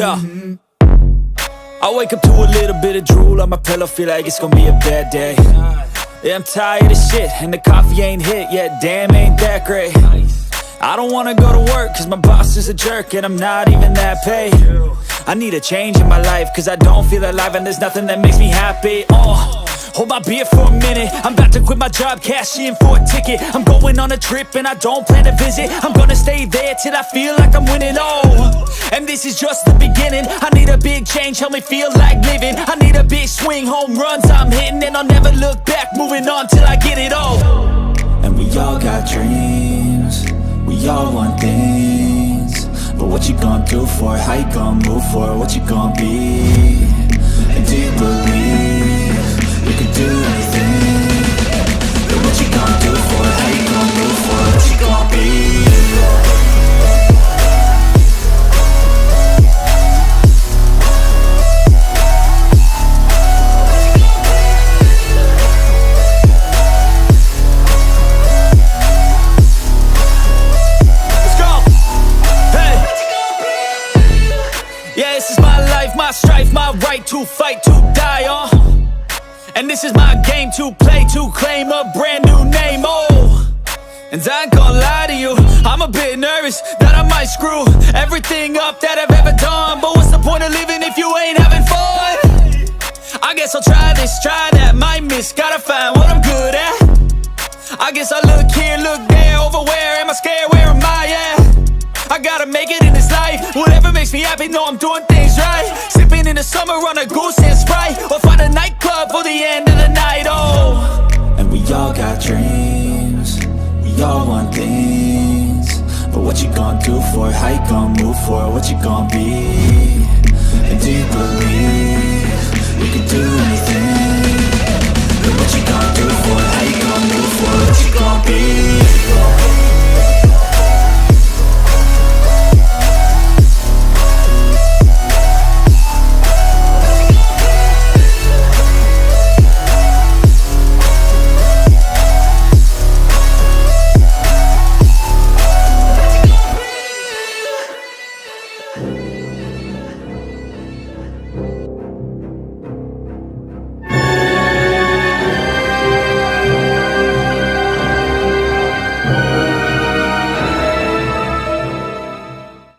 Yeah. I wake up to a little bit of drool on my pillow, feel like it's gonna be a bad day. Yeah, I'm tired of shit, and the coffee ain't hit yet, damn, ain't that great. I don't wanna go to work, cause my boss is a jerk, and I'm not even that paid. I need a change in my life, cause I don't feel alive, and there's nothing that makes me happy. Hold my beer for a minute, I'm about to quit my job, cash in for a ticket. I'm going on a trip and I don't plan to visit. I'm gonna stay there till I feel like I'm winning, and this is just the beginning. I need a big change, help me feel like living. I need a big swing, home runs I'm hitting, and I'll never look back, moving on till I get it all. And we all got dreams, we all want things, but what you gonna do for it? How you gonna move for it? What you gonna be? And do you believe you can do anything? But what you gonna do for it? How you gonna move for it? What you gonna be? My strife, my right to fight, to die on. And this is my game to play, to claim a brand new name, And I ain't gonna lie to you, I'm a bit nervous that I might screw everything up that I've ever done. But what's the point of living if you ain't having fun? I guess I'll try this, try that, might miss, gotta find what I'm good at. I guess I look here, look there, over where am I scared, where am I at? I gotta make it in this life, whatever makes me happy, know I'm doing things right. Sipping in the summer on a goose and Sprite, or find a nightclub for the end of the night, And we all got dreams, we all want things, but what you gonna do for it? How you gonna move for it? What you gonna be? And do you believe